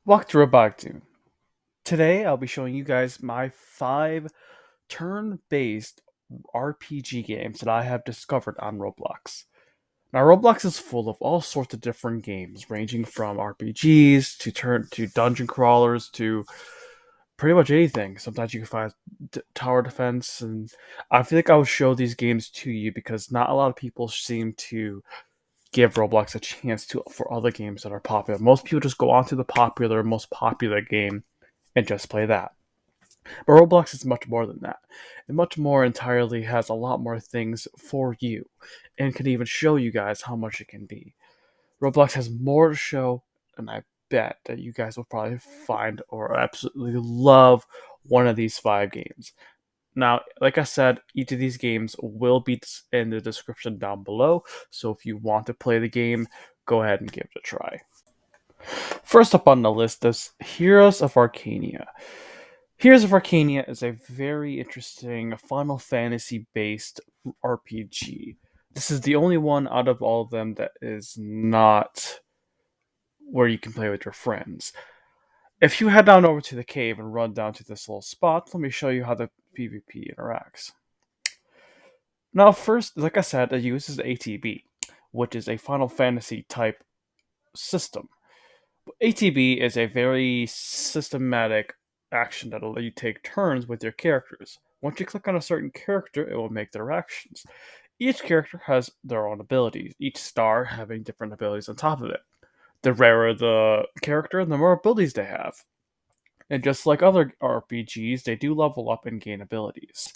Welcome to Roblox. Today I'll be showing you guys my 5 turn-based RPG games that I have discovered on Roblox. Now Roblox is full of all sorts of different games, ranging from RPGs to dungeon crawlers to pretty much anything. Sometimes you can find tower defense, and I feel like I would show these games to you because not a lot of people seem to give Roblox a chance to for other games that are popular. Most people just go on to the most popular game and just play that. But Roblox is much more than that. And much more entirely has a lot more things for you and can even show you guys how much it can be. Roblox has more to show, and I bet that you guys will probably find or absolutely love one of these 5 games. Now, like I said, each of these games will be in the description down below, so if you want to play the game, go ahead and give it a try. First up on the list is Heroes of Arcania. Heroes of Arcania is a very interesting Final Fantasy based RPG. This is the only one out of all of them that is not where you can play with your friends. If you head down over to the cave and run down to this little spot, let me show you how the PvP interacts. Now, first, like I said, it uses ATB, which is a Final Fantasy type system. ATB is a very systematic action that'll let you take turns with your characters. Once you click on a certain character, it will make their actions. Each character has their own abilities, each star having different abilities on top of it. The rarer the character, the more abilities they have. And just like other RPGs, they do level up and gain abilities.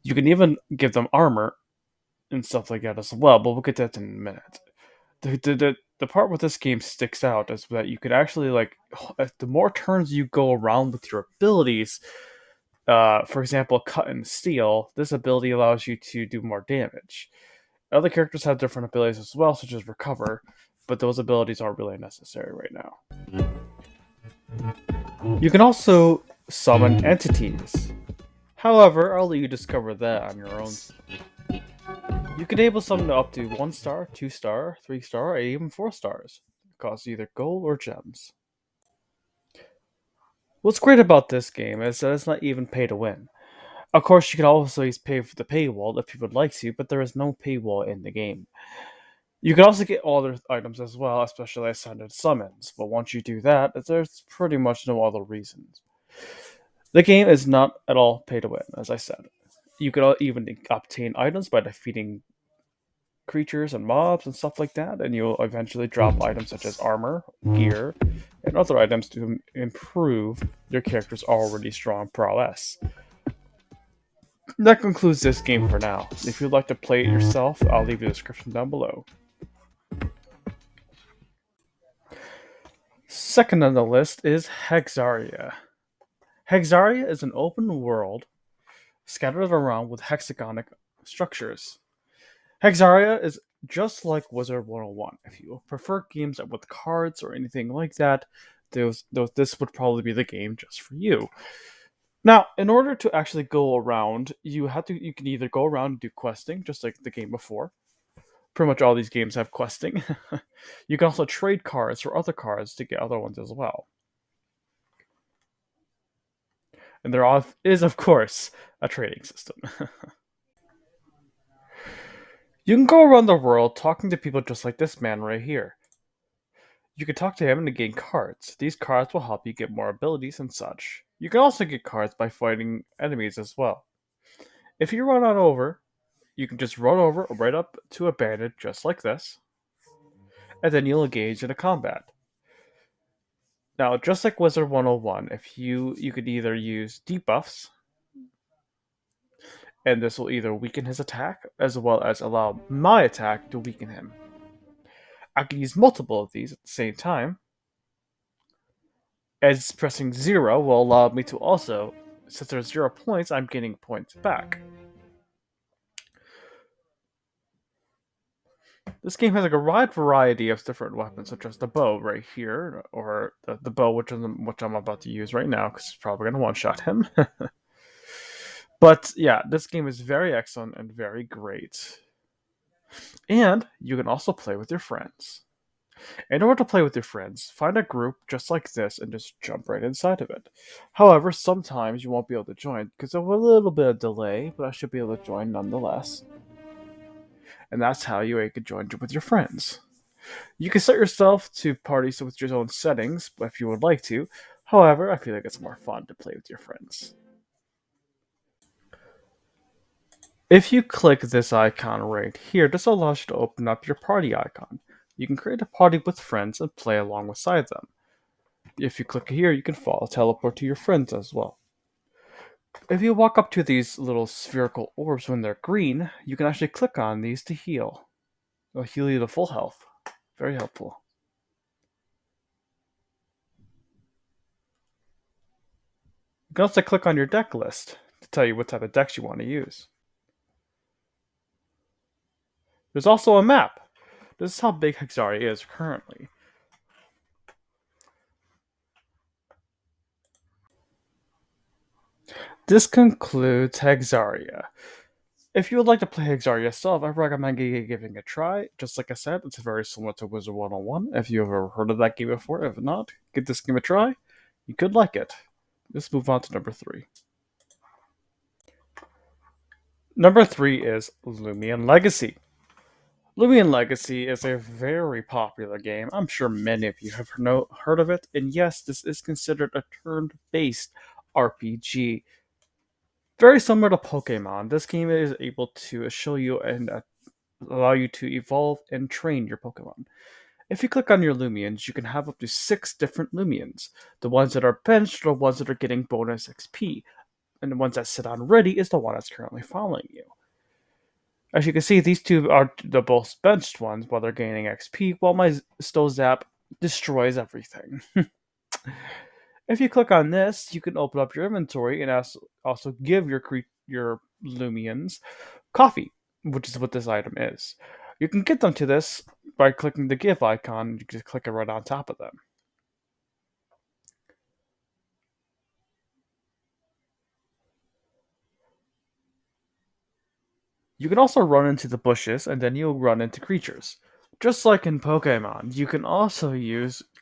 You can even give them armor and stuff like that as well, but we'll get to that in a minute. The part where this game sticks out is that you could actually, like, the more turns you go around with your abilities, for example, cut and steal, this ability allows you to do more damage. Other characters have different abilities as well, such as recover, but those abilities aren't really necessary right now. You can also summon entities. However, I'll let you discover that on your own. You can enable summon up to 1 star, 2 star, 3 star, or even 4 stars. It costs either gold or gems. What's great about this game is that it's not even pay to win. Of course, you can also pay for the paywall if you would like to, but there is no paywall in the game. You can also get other items as well, especially ascended summons, but once you do that, there's pretty much no other reasons. The game is not at all pay to win, as I said. You can even obtain items by defeating creatures and mobs and stuff like that, and you'll eventually drop items such as armor, gear, and other items to improve your character's already strong prowess. That concludes this game for now. If you'd like to play it yourself, I'll leave the description down below. Second on the list is Hexaria. Hexaria is an open world scattered around with hexagonic structures. Hexaria is just like Wizard 101. If you prefer games with cards or anything like that, this would probably be the game just for you. Now, in order to actually go around, you can either go around and do questing, just like the game before. Pretty much all these games have questing. You can also trade cards for other cards to get other ones as well. And there is, of course, a trading system. You can go around the world talking to people just like this man right here. You can talk to him and gain cards. These cards will help you get more abilities and such. You can also get cards by fighting enemies as well. If you run on over, you can just run over right up to a bandit just like this, and then you'll engage in a combat. Now, just like Wizard 101, if you could either use debuffs, and this will either weaken his attack, as well as allow my attack to weaken him. I can use multiple of these at the same time, as pressing 0 will allow me to also, since there's 0 points, I'm getting points back. This game has like a wide variety of different weapons, such as the bow right here, or the bow which I'm about to use right now, because it's probably going to one-shot him. But yeah, this game is very excellent and very great. And you can also play with your friends. In order to play with your friends, find a group just like this and just jump right inside of it. However, sometimes you won't be able to join because of a little bit of delay, but I should be able to join nonetheless. And that's how you can join with your friends. You can set yourself to parties with your own settings if you would like to. However, I feel like it's more fun to play with your friends. If you click this icon right here, this allows you to open up your party icon. You can create a party with friends and play along beside them. If you click here, you can teleport to your friends as well. If you walk up to these little spherical orbs when they're green, you can actually click on these to heal. They'll heal you to full health. Very helpful. You can also click on your deck list to tell you what type of decks you want to use. There's also a map. This is how big Hexaria is currently. This concludes Hexaria. If you would like to play Hexaria yourself, I recommend giving it a try. Just like I said, it's very similar to Wizard 101. If you've ever heard of that game before, if not, give this game a try. You could like it. Let's move on to number 3. Number 3 is Loomian Legacy. Loomian Legacy is a very popular game. I'm sure many of you have heard of it, and yes, this is considered a turn-based RPG. Very similar to Pokemon, this game is able to show you and allow you to evolve and train your Pokemon. If you click on your Loomians, you can have up to 6 different Loomians. The ones that are benched are the ones that are getting bonus XP, and the ones that sit on ready is the one that's currently following you. As you can see, these two are the both benched ones while they're gaining XP, while my Zap destroys everything. If you click on this, you can open up your inventory and also give your Loomians coffee, which is what this item is. You can get them to this by clicking the give icon. You can just click it right on top of them. You can also run into the bushes, and then you'll run into creatures. Just like in Pokemon, you can also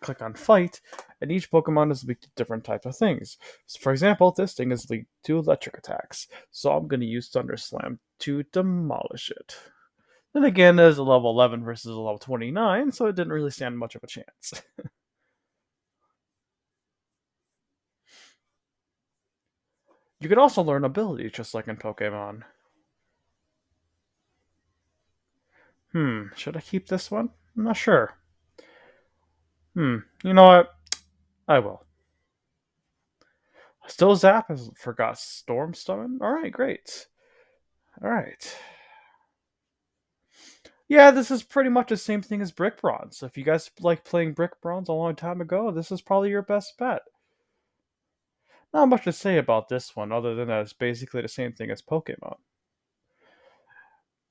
click on fight, and each Pokemon is weak to different types of things. So for example, this thing is weak to electric attacks, so I'm going to use Thunder Slam to demolish it. Then again, there's a level 11 versus a level 29, so it didn't really stand much of a chance. You can also learn abilities just like in Pokemon. Should I keep this one? I'm not sure. You know what? I will. Still Zap has forgot Storm Summon? Alright, great. Alright. Yeah, this is pretty much the same thing as Brick Bronze. If you guys like playing Brick Bronze a long time ago, this is probably your best bet. Not much to say about this one, other than that it's basically the same thing as Pokemon.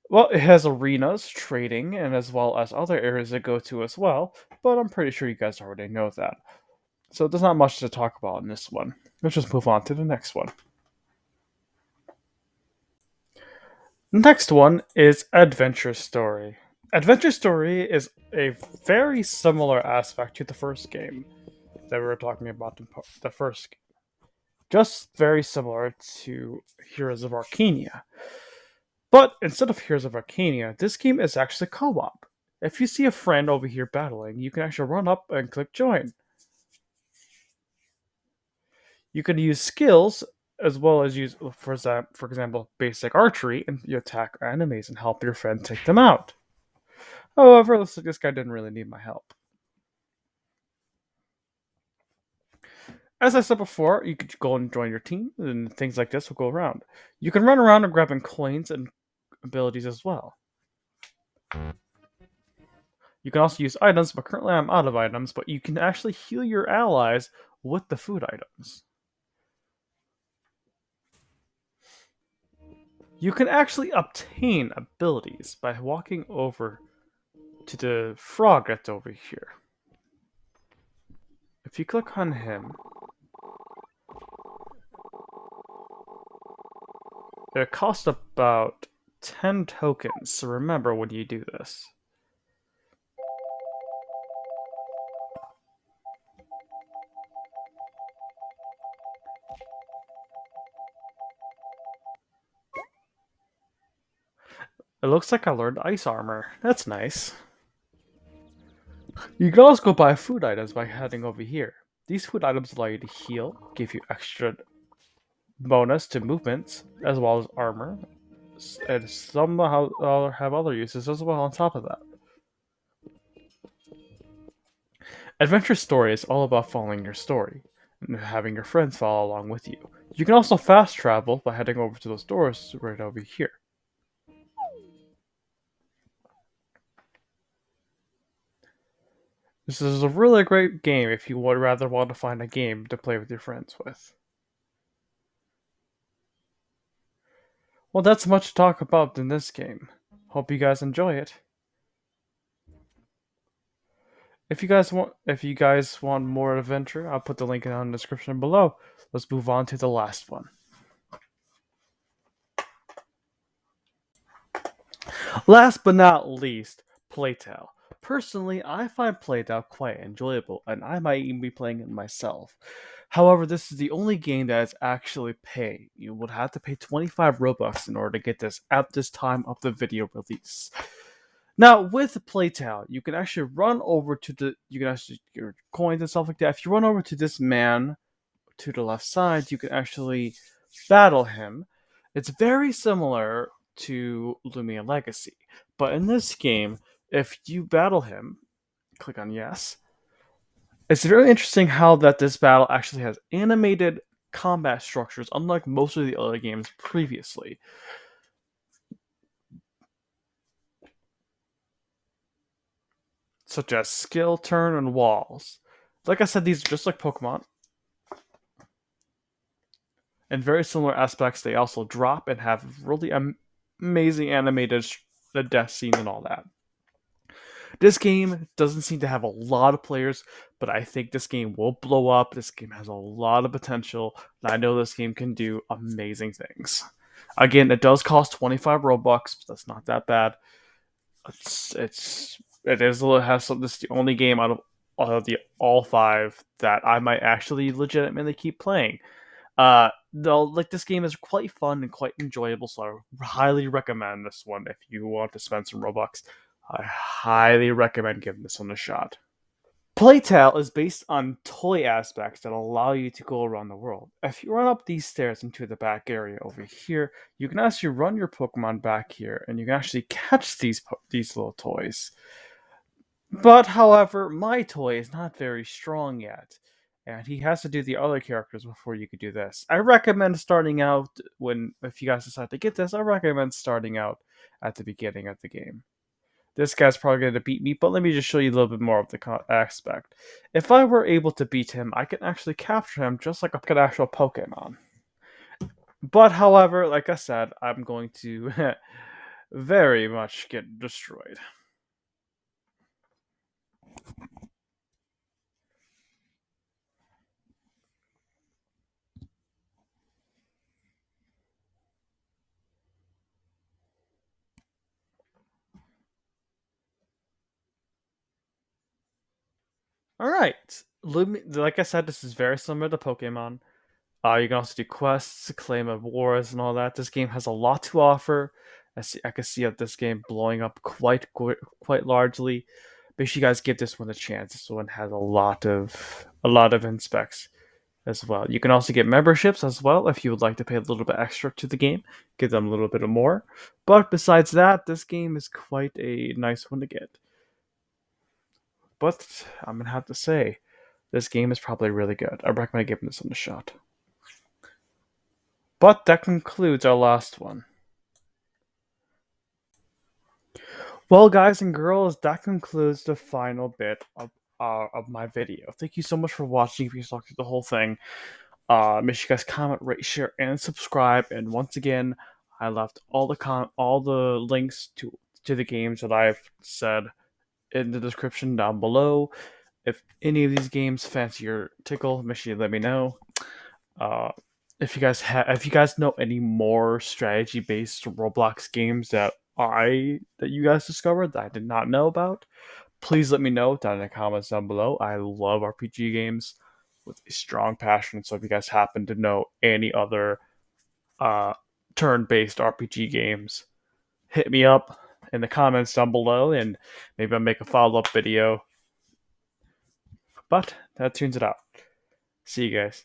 Well, it has arenas, trading, and as well as other areas to go to as well, but I'm pretty sure you guys already know that. So there's not much to talk about in this one. Let's just move on to the next one. The next one is Adventure Story. Adventure Story is a very similar aspect to the first game that we were talking about in the first game. Just very similar to Heroes of Arcania. But instead of Heroes of Arcania, this game is actually co-op. If you see a friend over here battling, you can actually run up and click join. You can use skills as well as use, for example, basic archery, and you attack enemies and help your friend take them out. However, looks like this guy didn't really need my help. As I said before, you could go and join your team, and things like this will go around. You can run around and grabbing coins and abilities as well. You can also use items, but currently I'm out of items, but you can actually heal your allies with the food items. You can actually obtain abilities by walking over to the frog that's over here. If you click on him, it costs about 10 tokens, so remember when you do this. It looks like I learned ice armor. That's nice. You can also go buy food items by heading over here. These food items allow you to heal, give you extra bonus to movements, as well as armor, and some have other uses as well on top of that. Adventure Story is all about following your story and having your friends follow along with you. You can also fast travel by heading over to those doors right over here. This is a really great game if you would rather want to find a game to play with your friends with. Well, that's much to talk about in this game. Hope you guys enjoy it. If you guys want more adventure, I'll put the link down in the description below. Let's move on to the last one. Last but not least, Playtale. Personally, I find Playtale quite enjoyable, and I might even be playing it myself. However, this is the only game that is actually pay. You would have to pay 25 Robux in order to get this at this time of the video release. Now, with Playtale, you can actually run over to you can actually get your coins and stuff like that. If you run over to this man to the left side, you can actually battle him. It's very similar to Loomian Legacy, but in this game, if you battle him, click on yes. It's very interesting how that this battle actually has animated combat structures, unlike most of the other games previously. Such as skill, turn, and walls. Like I said, these are just like Pokemon. In very similar aspects, they also drop and have really amazing animated the death scene and all that. This game doesn't seem to have a lot of players, but I think this game will blow up. This game has a lot of potential, and I know this game can do amazing things. Again, it does cost 25 Robux, but that's not that bad. It is this is the only game out of the all five that I might actually legitimately keep playing. Though, like, this game is quite fun and quite enjoyable, so I highly recommend this one if you want to spend some Robux. I highly recommend giving this one a shot. Playtale is based on toy aspects that allow you to go around the world. If you run up these stairs into the back area over here, you can actually run your Pokemon back here, and you can actually catch these little toys. But, however, my toy is not very strong yet, and he has to do the other characters before you could do this. I recommend starting out if you guys decide to get this, I recommend starting out at the beginning of the game. This guy's probably going to beat me, but let me just show you a little bit more of the aspect. If I were able to beat him, I can actually capture him just like an actual Pokemon. But, however, like I said, I'm going to very much get destroyed. Alright, like I said, this is very similar to Pokemon. You can also do quests, claim awards, and all that. This game has a lot to offer. I can see this game blowing up quite largely. Make sure you guys give this one a chance. This one has a lot of inspects as well. You can also get memberships as well if you would like to pay a little bit extra to the game. Give them a little bit more. But besides that, this game is quite a nice one to get. But I'm gonna have to say, this game is probably really good. I recommend giving this one a shot. But that concludes our last one. Well, guys and girls, that concludes the final bit of my video. Thank you so much for watching. If you saw the whole thing, make sure you guys comment, rate, share, and subscribe. And once again, I left all the links to the games that I've said in the description down below. If any of these games fancy your tickle, make sure you let me know. If you guys know any more strategy based Roblox games that you guys discovered that I did not know about, please let me know down in the comments down below. I love RPG games with a strong passion. So if you guys happen to know any other turn-based RPG games, hit me up in the comments down below, and maybe I'll make a follow-up video. But that tunes it out. See you guys.